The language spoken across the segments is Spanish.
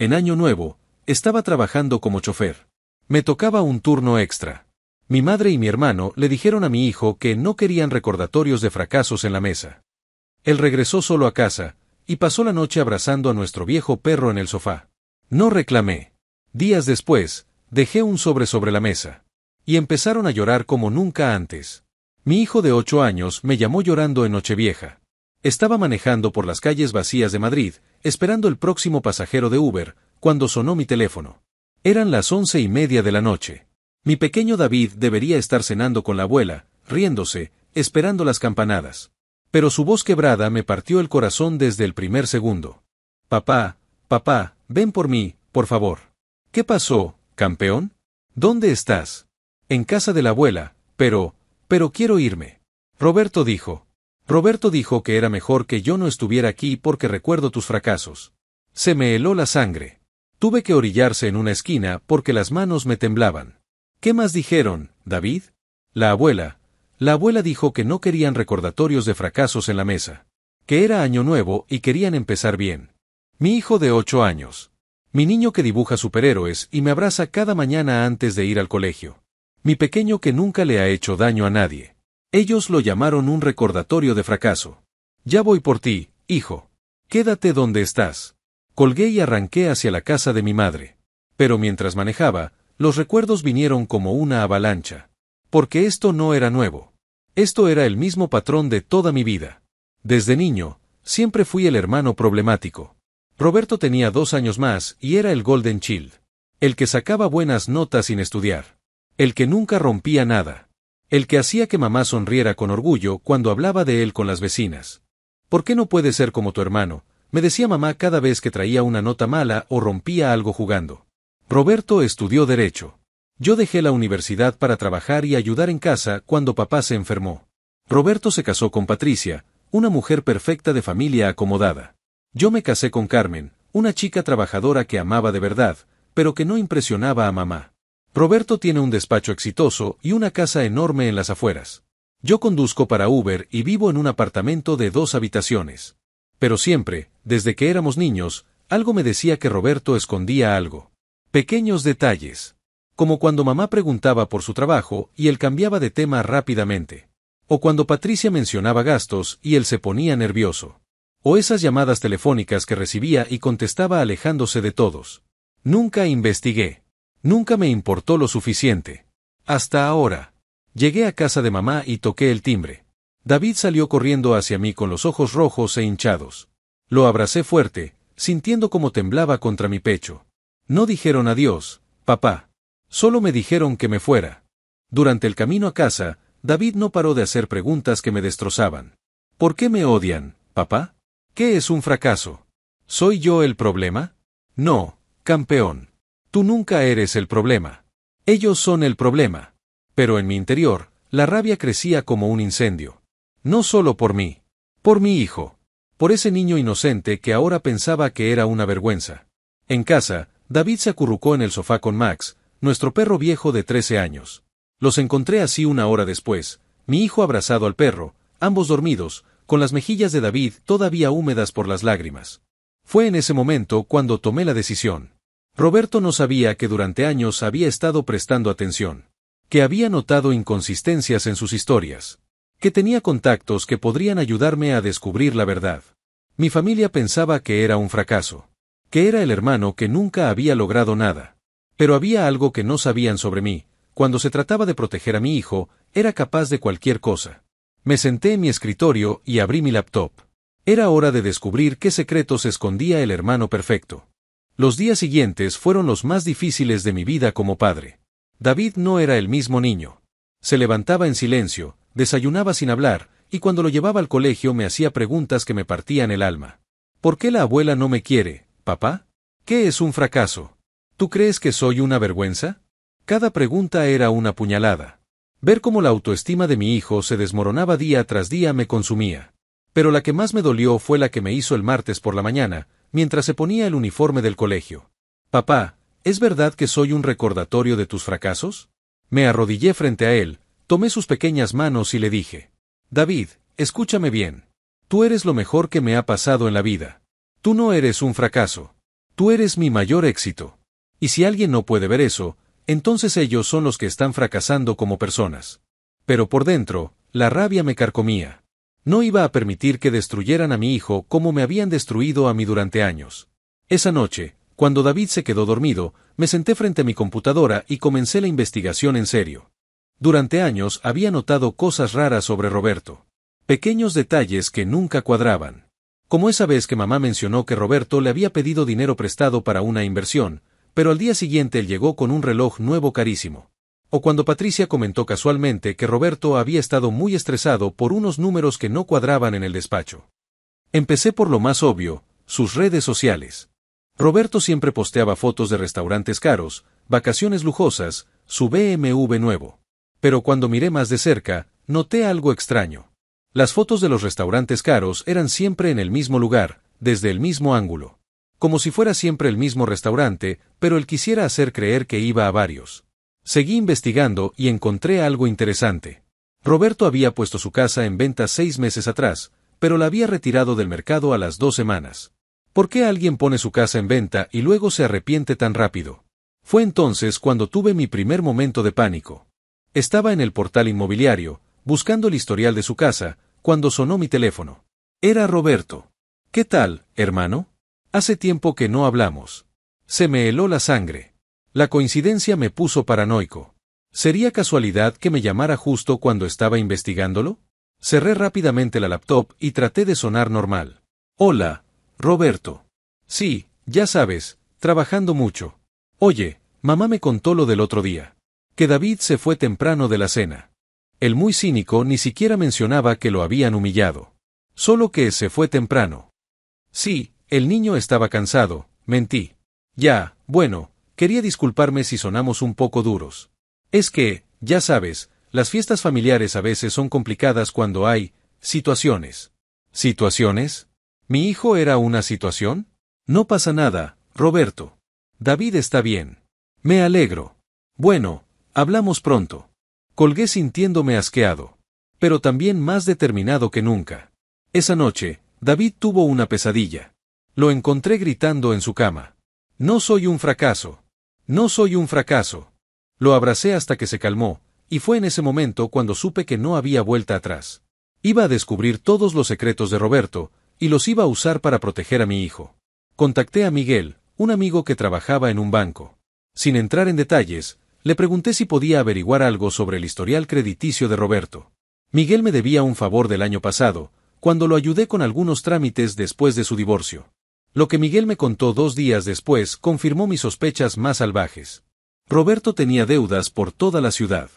En Año Nuevo, estaba trabajando como chofer. Me tocaba un turno extra. Mi madre y mi hermano le dijeron a mi hijo que no querían recordatorios de fracasos en la mesa. Él regresó solo a casa, y pasó la noche abrazando a nuestro viejo perro en el sofá. No reclamé. Días después, dejé un sobre la mesa. Y empezaron a llorar como nunca antes. Mi hijo de 8 años me llamó llorando en Nochevieja. Estaba manejando por las calles vacías de Madrid, esperando el próximo pasajero de Uber, cuando sonó mi teléfono. Eran las 11:30 de la noche. Mi pequeño David debería estar cenando con la abuela, riéndose, esperando las campanadas. Pero su voz quebrada me partió el corazón desde el primer segundo. Papá, ven por mí, por favor. ¿Qué pasó, campeón? ¿Dónde estás? En casa de la abuela, pero quiero irme. Roberto dijo que era mejor que yo no estuviera aquí porque recuerdo tus fracasos. Se me heló la sangre. Tuve que orillarse en una esquina porque las manos me temblaban. ¿Qué más dijeron, David? La abuela dijo que no querían recordatorios de fracasos en la mesa. Que era Año Nuevo y querían empezar bien. Mi hijo de 8 años. Mi niño que dibuja superhéroes y me abraza cada mañana antes de ir al colegio. Mi pequeño que nunca le ha hecho daño a nadie. Ellos lo llamaron un recordatorio de fracaso. Ya voy por ti, hijo. Quédate donde estás. Colgué y arranqué hacia la casa de mi madre. Pero mientras manejaba, los recuerdos vinieron como una avalancha. Porque esto no era nuevo. Esto era el mismo patrón de toda mi vida. Desde niño, siempre fui el hermano problemático. Roberto tenía 2 años más y era el Golden Child. El que sacaba buenas notas sin estudiar. El que nunca rompía nada. El que hacía que mamá sonriera con orgullo cuando hablaba de él con las vecinas. ¿Por qué no puedes ser como tu hermano?, me decía mamá cada vez que traía una nota mala o rompía algo jugando. Roberto estudió Derecho. Yo dejé la universidad para trabajar y ayudar en casa cuando papá se enfermó. Roberto se casó con Patricia, una mujer perfecta de familia acomodada. Yo me casé con Carmen, una chica trabajadora que amaba de verdad, pero que no impresionaba a mamá. Roberto tiene un despacho exitoso y una casa enorme en las afueras. Yo conduzco para Uber y vivo en un apartamento de 2 habitaciones. Pero siempre, desde que éramos niños, algo me decía que Roberto escondía algo. Pequeños detalles. Como cuando mamá preguntaba por su trabajo y él cambiaba de tema rápidamente. O cuando Patricia mencionaba gastos y él se ponía nervioso. O esas llamadas telefónicas que recibía y contestaba alejándose de todos. Nunca investigué. Nunca me importó lo suficiente. Hasta ahora. Llegué a casa de mamá y toqué el timbre. David salió corriendo hacia mí con los ojos rojos e hinchados. Lo abracé fuerte, sintiendo cómo temblaba contra mi pecho. No dijeron adiós, papá. Solo me dijeron que me fuera. Durante el camino a casa, David no paró de hacer preguntas que me destrozaban. ¿Por qué me odian, papá? ¿Qué es un fracaso? ¿Soy yo el problema? No, campeón. Tú nunca eres el problema. Ellos son el problema. Pero en mi interior, la rabia crecía como un incendio. No solo por mí. Por mi hijo. Por ese niño inocente que ahora pensaba que era una vergüenza. En casa, David se acurrucó en el sofá con Max, nuestro perro viejo de 13 años. Los encontré así 1 hora después, mi hijo abrazado al perro, ambos dormidos, con las mejillas de David todavía húmedas por las lágrimas. Fue en ese momento cuando tomé la decisión. Roberto no sabía que durante años había estado prestando atención. Que había notado inconsistencias en sus historias. Que tenía contactos que podrían ayudarme a descubrir la verdad. Mi familia pensaba que era un fracaso. Que era el hermano que nunca había logrado nada. Pero había algo que no sabían sobre mí. Cuando se trataba de proteger a mi hijo, era capaz de cualquier cosa. Me senté en mi escritorio y abrí mi laptop. Era hora de descubrir qué secretos escondía el hermano perfecto. Los días siguientes fueron los más difíciles de mi vida como padre. David no era el mismo niño. Se levantaba en silencio, desayunaba sin hablar, y cuando lo llevaba al colegio me hacía preguntas que me partían el alma. ¿Por qué la abuela no me quiere, papá? ¿Qué es un fracaso? ¿Tú crees que soy una vergüenza? Cada pregunta era una puñalada. Ver cómo la autoestima de mi hijo se desmoronaba día tras día me consumía. Pero la que más me dolió fue la que me hizo el martes por la mañana, mientras se ponía el uniforme del colegio. Papá, ¿es verdad que soy un recordatorio de tus fracasos? Me arrodillé frente a él, tomé sus pequeñas manos y le dije: David, escúchame bien. Tú eres lo mejor que me ha pasado en la vida. Tú no eres un fracaso. Tú eres mi mayor éxito. Y si alguien no puede ver eso, entonces ellos son los que están fracasando como personas. Pero por dentro, la rabia me carcomía. No iba a permitir que destruyeran a mi hijo como me habían destruido a mí durante años. Esa noche, cuando David se quedó dormido, me senté frente a mi computadora y comencé la investigación en serio. Durante años había notado cosas raras sobre Roberto. Pequeños detalles que nunca cuadraban. Como esa vez que mamá mencionó que Roberto le había pedido dinero prestado para una inversión, pero al día siguiente él llegó con un reloj nuevo carísimo. O cuando Patricia comentó casualmente que Roberto había estado muy estresado por unos números que no cuadraban en el despacho. Empecé por lo más obvio, sus redes sociales. Roberto siempre posteaba fotos de restaurantes caros, vacaciones lujosas, su BMW nuevo. Pero cuando miré más de cerca, noté algo extraño. Las fotos de los restaurantes caros eran siempre en el mismo lugar, desde el mismo ángulo. Como si fuera siempre el mismo restaurante, pero él quisiera hacer creer que iba a varios. Seguí investigando y encontré algo interesante. Roberto había puesto su casa en venta 6 meses atrás, pero la había retirado del mercado a las 2 semanas. ¿Por qué alguien pone su casa en venta y luego se arrepiente tan rápido? Fue entonces cuando tuve mi primer momento de pánico. Estaba en el portal inmobiliario, buscando el historial de su casa, cuando sonó mi teléfono. Era Roberto. ¿Qué tal, hermano? Hace tiempo que no hablamos. Se me heló la sangre. La coincidencia me puso paranoico. ¿Sería casualidad que me llamara justo cuando estaba investigándolo? Cerré rápidamente la laptop y traté de sonar normal. Hola, Roberto. Sí, ya sabes, trabajando mucho. Oye, mamá me contó lo del otro día. Que David se fue temprano de la cena. El muy cínico ni siquiera mencionaba que lo habían humillado. Solo que se fue temprano. Sí, el niño estaba cansado, mentí. Ya, bueno, quería disculparme si sonamos un poco duros. Es que, ya sabes, las fiestas familiares a veces son complicadas cuando hay situaciones. ¿Situaciones? ¿Mi hijo era una situación? No pasa nada, Roberto. David está bien. Me alegro. Bueno, hablamos pronto. Colgué sintiéndome asqueado. Pero también más determinado que nunca. Esa noche, David tuvo una pesadilla. Lo encontré gritando en su cama. No soy un fracaso. No soy un fracaso. Lo abracé hasta que se calmó, y fue en ese momento cuando supe que no había vuelta atrás. Iba a descubrir todos los secretos de Roberto, y los iba a usar para proteger a mi hijo. Contacté a Miguel, un amigo que trabajaba en un banco. Sin entrar en detalles, le pregunté si podía averiguar algo sobre el historial crediticio de Roberto. Miguel me debía un favor del año pasado, cuando lo ayudé con algunos trámites después de su divorcio. Lo que Miguel me contó 2 días después confirmó mis sospechas más salvajes. Roberto tenía deudas por toda la ciudad.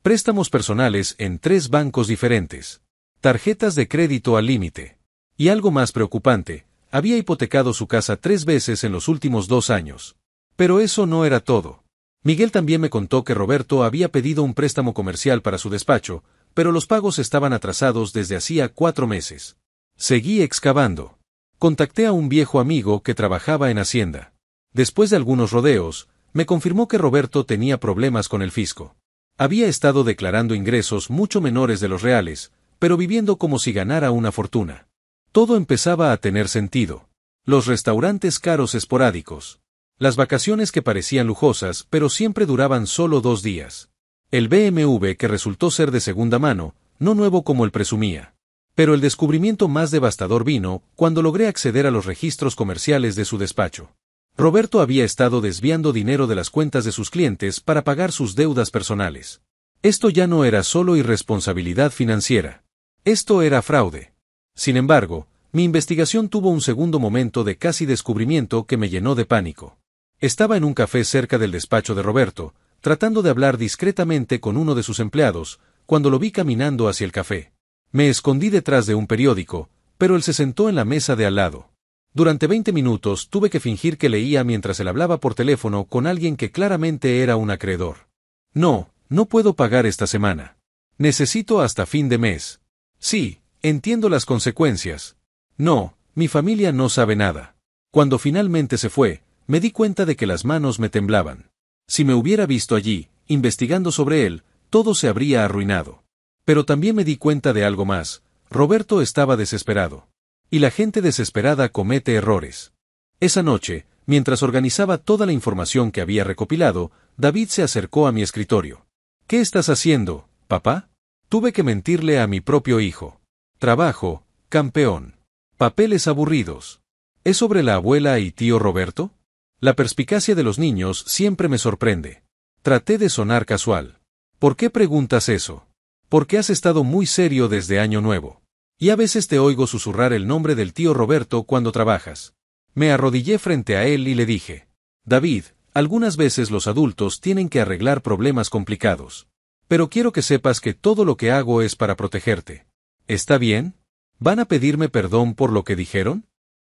Préstamos personales en 3 bancos diferentes. Tarjetas de crédito al límite. Y algo más preocupante, había hipotecado su casa 3 veces en los últimos 2 años. Pero eso no era todo. Miguel también me contó que Roberto había pedido un préstamo comercial para su despacho, pero los pagos estaban atrasados desde hacía 4 meses. Seguí excavando. Contacté a un viejo amigo que trabajaba en Hacienda. Después de algunos rodeos, me confirmó que Roberto tenía problemas con el fisco. Había estado declarando ingresos mucho menores de los reales, pero viviendo como si ganara una fortuna. Todo empezaba a tener sentido. Los restaurantes caros esporádicos. Las vacaciones que parecían lujosas, pero siempre duraban solo 2 días. El BMW que resultó ser de segunda mano, no nuevo como él presumía. Pero el descubrimiento más devastador vino cuando logré acceder a los registros comerciales de su despacho. Roberto había estado desviando dinero de las cuentas de sus clientes para pagar sus deudas personales. Esto ya no era solo irresponsabilidad financiera. Esto era fraude. Sin embargo, mi investigación tuvo un segundo momento de casi descubrimiento que me llenó de pánico. Estaba en un café cerca del despacho de Roberto, tratando de hablar discretamente con uno de sus empleados, cuando lo vi caminando hacia el café. Me escondí detrás de un periódico, pero él se sentó en la mesa de al lado. Durante 20 minutos tuve que fingir que leía mientras él hablaba por teléfono con alguien que claramente era un acreedor. No puedo pagar esta semana. Necesito hasta fin de mes. Sí, entiendo las consecuencias. No, mi familia no sabe nada. Cuando finalmente se fue, me di cuenta de que las manos me temblaban. Si me hubiera visto allí, investigando sobre él, todo se habría arruinado. Pero también me di cuenta de algo más. Roberto estaba desesperado. Y la gente desesperada comete errores. Esa noche, Mientras organizaba toda la información que había recopilado, David se acercó a mi escritorio. ¿Qué estás haciendo, papá? Tuve que mentirle a mi propio hijo. Trabajo, campeón. Papeles aburridos. ¿Es sobre la abuela y tío Roberto? La perspicacia de los niños siempre me sorprende. Traté de sonar casual. ¿Por qué preguntas eso? Porque has estado muy serio desde Año Nuevo. Y a veces te oigo susurrar el nombre del tío Roberto cuando trabajas. Me arrodillé frente a él y le dije: David, algunas veces los adultos tienen que arreglar problemas complicados. Pero quiero que sepas que todo lo que hago es para protegerte. ¿Está bien? ¿Van a pedirme perdón por lo que dijeron?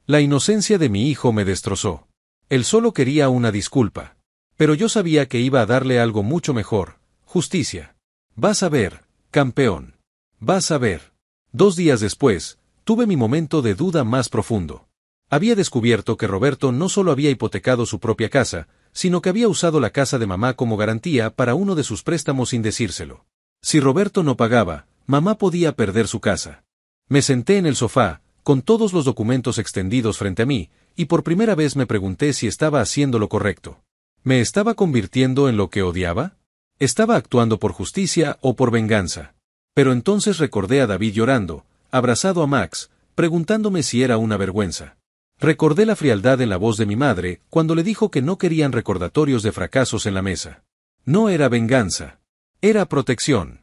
La inocencia de mi hijo me destrozó. Él solo quería una disculpa. Pero yo sabía que iba a darle algo mucho mejor: justicia. Vas a ver, campeón. Vas a ver. 2 días después, tuve mi momento de duda más profundo. Había descubierto que Roberto no solo había hipotecado su propia casa, sino que había usado la casa de mamá como garantía para uno de sus préstamos sin decírselo. Si Roberto no pagaba, mamá podía perder su casa. Me senté en el sofá, con todos los documentos extendidos frente a mí, y por primera vez me pregunté si estaba haciendo lo correcto. ¿Me estaba convirtiendo en lo que odiaba? ¿Estaba actuando por justicia o por venganza? Pero entonces recordé a David llorando, abrazado a Max, preguntándome si era una vergüenza. Recordé la frialdad en la voz de mi madre cuando le dijo que no querían recordatorios de fracasos en la mesa. No era venganza. Era protección.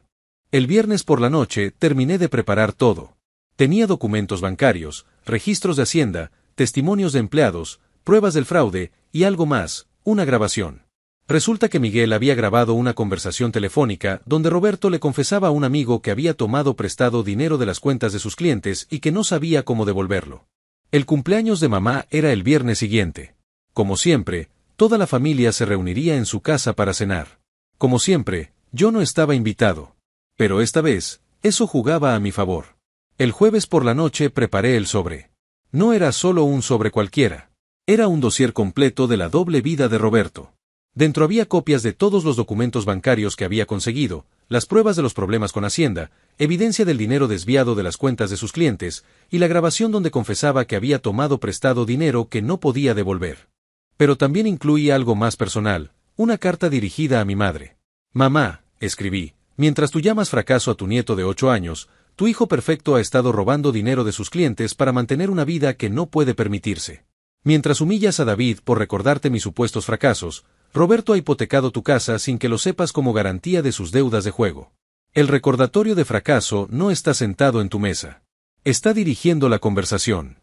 El viernes por la noche terminé de preparar todo. Tenía documentos bancarios, registros de Hacienda, testimonios de empleados, pruebas del fraude y algo más, una grabación. Resulta que Miguel había grabado una conversación telefónica donde Roberto le confesaba a un amigo que había tomado prestado dinero de las cuentas de sus clientes y que no sabía cómo devolverlo. El cumpleaños de mamá era el viernes siguiente. Como siempre, toda la familia se reuniría en su casa para cenar. Como siempre, yo no estaba invitado. Pero esta vez, eso jugaba a mi favor. El jueves por la noche preparé el sobre. No era solo un sobre cualquiera. Era un dossier completo de la doble vida de Roberto. Dentro había copias de todos los documentos bancarios que había conseguido, las pruebas de los problemas con Hacienda, evidencia del dinero desviado de las cuentas de sus clientes, y la grabación donde confesaba que había tomado prestado dinero que no podía devolver. Pero también incluía algo más personal, una carta dirigida a mi madre. Mamá, escribí, mientras tú llamas fracaso a tu nieto de 8 años, tu hijo perfecto ha estado robando dinero de sus clientes para mantener una vida que no puede permitirse. Mientras humillas a David por recordarte mis supuestos fracasos, Roberto ha hipotecado tu casa sin que lo sepas como garantía de sus deudas de juego. El recordatorio de fracaso no está sentado en tu mesa. Está dirigiendo la conversación.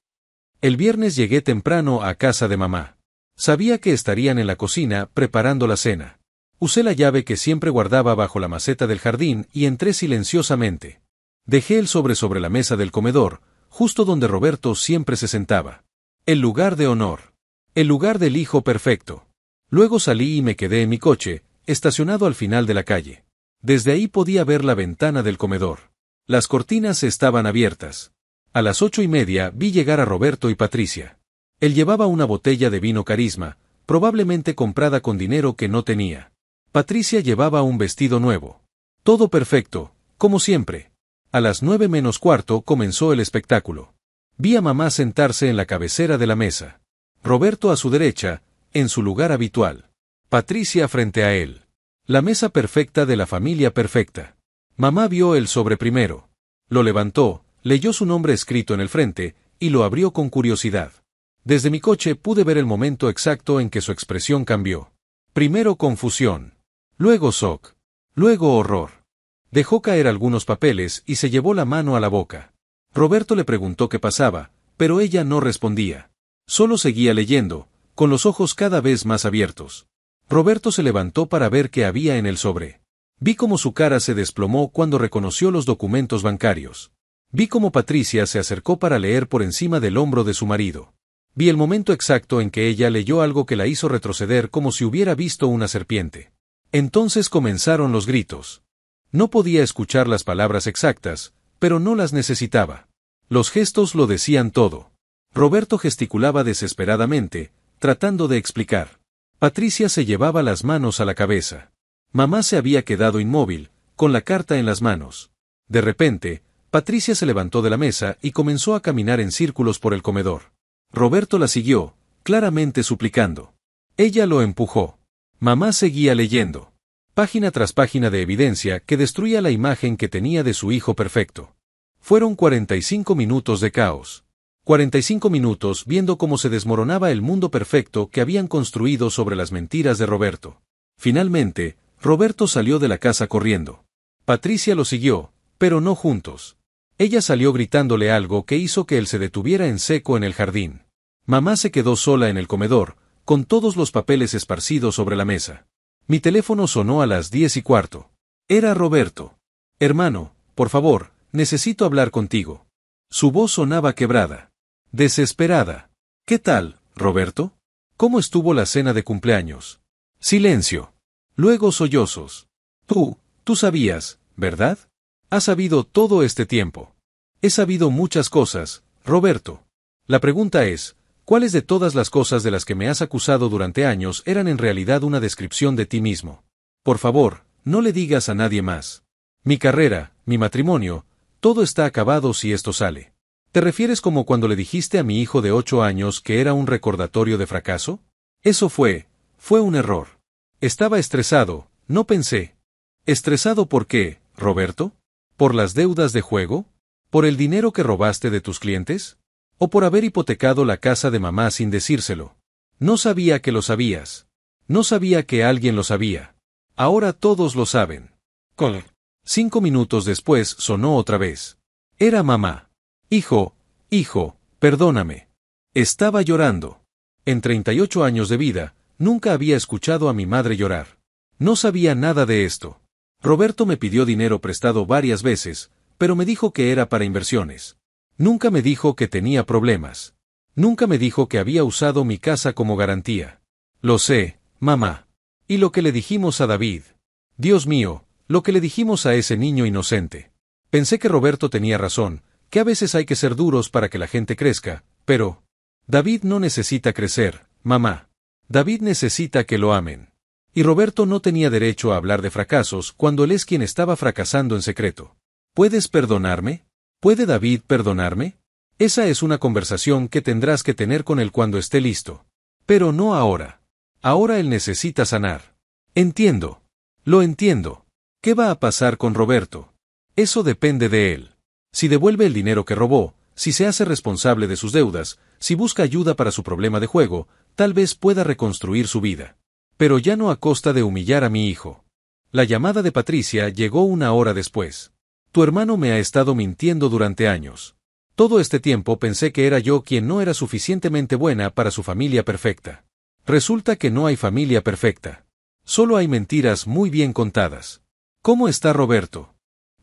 El viernes llegué temprano a casa de mamá. Sabía que estarían en la cocina preparando la cena. Usé la llave que siempre guardaba bajo la maceta del jardín y entré silenciosamente. Dejé el sobre la mesa del comedor, justo donde Roberto siempre se sentaba. El lugar de honor. El lugar del hijo perfecto. Luego salí y me quedé en mi coche, estacionado al final de la calle. Desde ahí podía ver la ventana del comedor. Las cortinas estaban abiertas. A las 8:30 vi llegar a Roberto y Patricia. Él llevaba una botella de vino Carisma, probablemente comprada con dinero que no tenía. Patricia llevaba un vestido nuevo. Todo perfecto, como siempre. A las 9 menos cuarto comenzó el espectáculo. Vi a mamá sentarse en la cabecera de la mesa. Roberto a su derecha, en su lugar habitual. Patricia frente a él. La mesa perfecta de la familia perfecta. Mamá vio el sobre primero. Lo levantó, leyó su nombre escrito en el frente, y lo abrió con curiosidad. Desde mi coche pude ver el momento exacto en que su expresión cambió. Primero confusión. Luego shock. Luego horror. Dejó caer algunos papeles y se llevó la mano a la boca. Roberto le preguntó qué pasaba, pero ella no respondía. Solo seguía leyendo, con los ojos cada vez más abiertos. Roberto se levantó para ver qué había en el sobre. Vi cómo su cara se desplomó cuando reconoció los documentos bancarios. Vi cómo Patricia se acercó para leer por encima del hombro de su marido. Vi el momento exacto en que ella leyó algo que la hizo retroceder como si hubiera visto una serpiente. Entonces comenzaron los gritos. No podía escuchar las palabras exactas, pero no las necesitaba. Los gestos lo decían todo. Roberto gesticulaba desesperadamente, tratando de explicar. Patricia se llevaba las manos a la cabeza. Mamá se había quedado inmóvil, con la carta en las manos. De repente, Patricia se levantó de la mesa y comenzó a caminar en círculos por el comedor. Roberto la siguió, claramente suplicando. Ella lo empujó. Mamá seguía leyendo. Página tras página de evidencia que destruía la imagen que tenía de su hijo perfecto. Fueron 45 minutos de caos. 45 minutos viendo cómo se desmoronaba el mundo perfecto que habían construido sobre las mentiras de Roberto. Finalmente, Roberto salió de la casa corriendo. Patricia lo siguió, pero no juntos. Ella salió gritándole algo que hizo que él se detuviera en seco en el jardín. Mamá se quedó sola en el comedor, con todos los papeles esparcidos sobre la mesa. Mi teléfono sonó a las 10:15. Era Roberto. Hermano, por favor, necesito hablar contigo. Su voz sonaba quebrada. Desesperada. ¿Qué tal, Roberto? ¿Cómo estuvo la cena de cumpleaños? Silencio. Luego sollozos. Tú sabías, ¿verdad? Has sabido todo este tiempo. He sabido muchas cosas, Roberto. La pregunta es, ¿cuáles de todas las cosas de las que me has acusado durante años eran en realidad una descripción de ti mismo? Por favor, no le digas a nadie más. Mi carrera, mi matrimonio, todo está acabado si esto sale. ¿Te refieres como cuando le dijiste a mi hijo de 8 años que era un recordatorio de fracaso? Eso fue un error. Estaba estresado, no pensé. ¿Estresado por qué, Roberto? ¿Por las deudas de juego? ¿Por el dinero que robaste de tus clientes? ¿O por haber hipotecado la casa de mamá sin decírselo? No sabía que lo sabías. No sabía que alguien lo sabía. Ahora todos lo saben. 5 minutos después sonó otra vez. Era mamá. Hijo, perdóname. Estaba llorando. En 38 años de vida, nunca había escuchado a mi madre llorar. No sabía nada de esto. Roberto me pidió dinero prestado varias veces, pero me dijo que era para inversiones. Nunca me dijo que tenía problemas. Nunca me dijo que había usado mi casa como garantía. Lo sé, mamá. ¿Y lo que le dijimos a David? Dios mío, lo que le dijimos a ese niño inocente. Pensé que Roberto tenía razón, que a veces hay que ser duros para que la gente crezca, pero David no necesita crecer, mamá. David necesita que lo amen. Y Roberto no tenía derecho a hablar de fracasos cuando él es quien estaba fracasando en secreto. ¿Puedes perdonarme? ¿Puede David perdonarme? Esa es una conversación que tendrás que tener con él cuando esté listo. Pero no ahora. Ahora él necesita sanar. Entiendo. Lo entiendo. ¿Qué va a pasar con Roberto? Eso depende de él. Si devuelve el dinero que robó, si se hace responsable de sus deudas, si busca ayuda para su problema de juego, tal vez pueda reconstruir su vida. Pero ya no a costa de humillar a mi hijo. La llamada de Patricia llegó 1 hora después. Tu hermano me ha estado mintiendo durante años. Todo este tiempo pensé que era yo quien no era suficientemente buena para su familia perfecta. Resulta que no hay familia perfecta. Solo hay mentiras muy bien contadas. ¿Cómo está Roberto?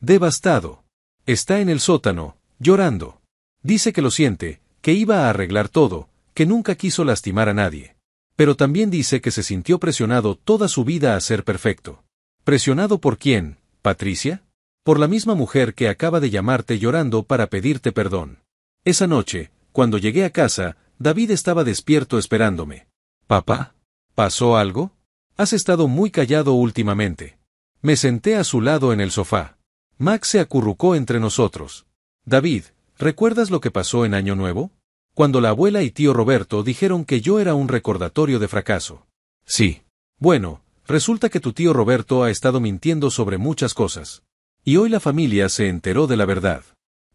Devastado. Está en el sótano, llorando. Dice que lo siente, que iba a arreglar todo, que nunca quiso lastimar a nadie. Pero también dice que se sintió presionado toda su vida a ser perfecto. ¿Presionado por quién, Patricia? Por la misma mujer que acaba de llamarte llorando para pedirte perdón. Esa noche, cuando llegué a casa, David estaba despierto esperándome. ¿Papá? ¿Pasó algo? Has estado muy callado últimamente. Me senté a su lado en el sofá. Max se acurrucó entre nosotros. David, ¿recuerdas lo que pasó en Año Nuevo? Cuando la abuela y tío Roberto dijeron que yo era un recordatorio de fracaso. Sí. Bueno, resulta que tu tío Roberto ha estado mintiendo sobre muchas cosas. Y hoy la familia se enteró de la verdad.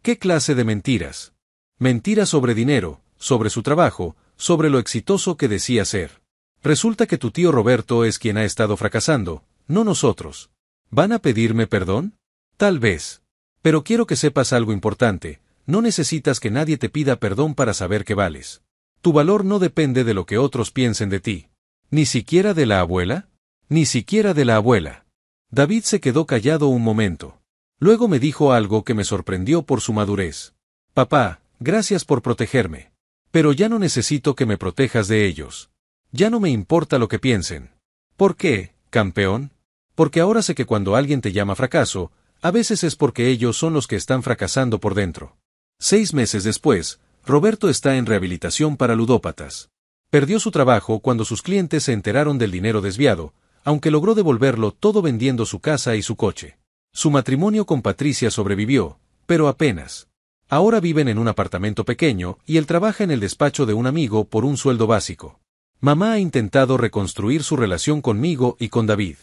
¿Qué clase de mentiras? Mentiras sobre dinero, sobre su trabajo, sobre lo exitoso que decía ser. Resulta que tu tío Roberto es quien ha estado fracasando, no nosotros. ¿Van a pedirme perdón? Tal vez. Pero quiero que sepas algo importante, no necesitas que nadie te pida perdón para saber que vales. Tu valor no depende de lo que otros piensen de ti. ¿Ni siquiera de la abuela? Ni siquiera de la abuela. David se quedó callado un momento. Luego me dijo algo que me sorprendió por su madurez. Papá, gracias por protegerme. Pero ya no necesito que me protejas de ellos. Ya no me importa lo que piensen. ¿Por qué, campeón? Porque ahora sé que cuando alguien te llama fracaso, a veces es porque ellos son los que están fracasando por dentro. 6 meses después, Roberto está en rehabilitación para ludópatas. Perdió su trabajo cuando sus clientes se enteraron del dinero desviado, aunque logró devolverlo todo vendiendo su casa y su coche. Su matrimonio con Patricia sobrevivió, pero apenas. Ahora viven en un apartamento pequeño y él trabaja en el despacho de un amigo por un sueldo básico. Mamá ha intentado reconstruir su relación conmigo y con David.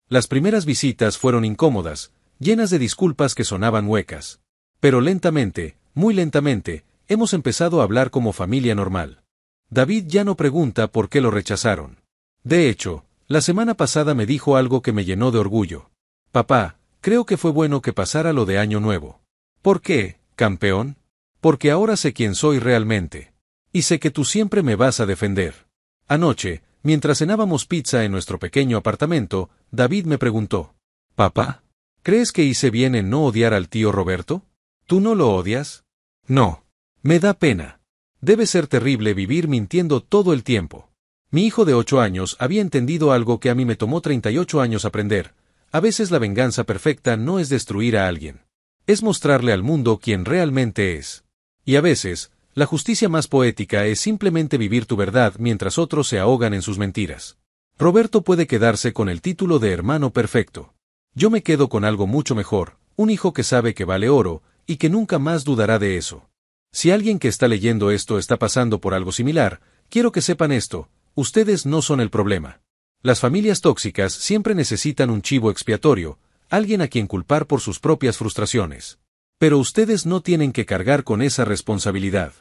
Las primeras visitas fueron incómodas, llenas de disculpas que sonaban huecas. Pero lentamente, muy lentamente, hemos empezado a hablar como familia normal. David ya no pregunta por qué lo rechazaron. De hecho, la semana pasada me dijo algo que me llenó de orgullo. Papá, creo que fue bueno que pasara lo de Año Nuevo. ¿Por qué, campeón? Porque ahora sé quién soy realmente. Y sé que tú siempre me vas a defender. Anoche, mientras cenábamos pizza en nuestro pequeño apartamento, David me preguntó: Papá, ¿crees que hice bien en no odiar al tío Roberto? ¿Tú no lo odias? No. Me da pena. Debe ser terrible vivir mintiendo todo el tiempo. Mi hijo de 8 años había entendido algo que a mí me tomó 38 años aprender. A veces la venganza perfecta no es destruir a alguien. Es mostrarle al mundo quién realmente es. Y a veces, la justicia más poética es simplemente vivir tu verdad mientras otros se ahogan en sus mentiras. Roberto puede quedarse con el título de hermano perfecto. Yo me quedo con algo mucho mejor, un hijo que sabe que vale oro, y que nunca más dudará de eso. Si alguien que está leyendo esto está pasando por algo similar, quiero que sepan esto: ustedes no son el problema. Las familias tóxicas siempre necesitan un chivo expiatorio, alguien a quien culpar por sus propias frustraciones. Pero ustedes no tienen que cargar con esa responsabilidad.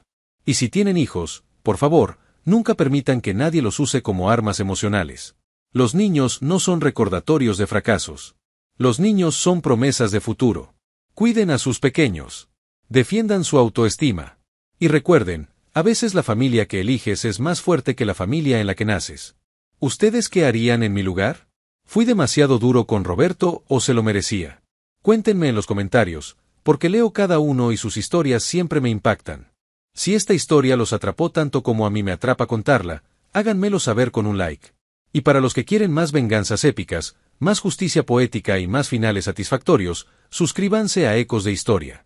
Y si tienen hijos, por favor, nunca permitan que nadie los use como armas emocionales. Los niños no son recordatorios de fracasos. Los niños son promesas de futuro. Cuiden a sus pequeños. Defiendan su autoestima. Y recuerden, a veces la familia que eliges es más fuerte que la familia en la que naces. ¿Ustedes qué harían en mi lugar? ¿Fui demasiado duro con Roberto o se lo merecía? Cuéntenme en los comentarios, porque leo cada uno y sus historias siempre me impactan. Si esta historia los atrapó tanto como a mí me atrapa contarla, háganmelo saber con un like. Y para los que quieren más venganzas épicas, más justicia poética y más finales satisfactorios, suscríbanse a Ecos de Historia.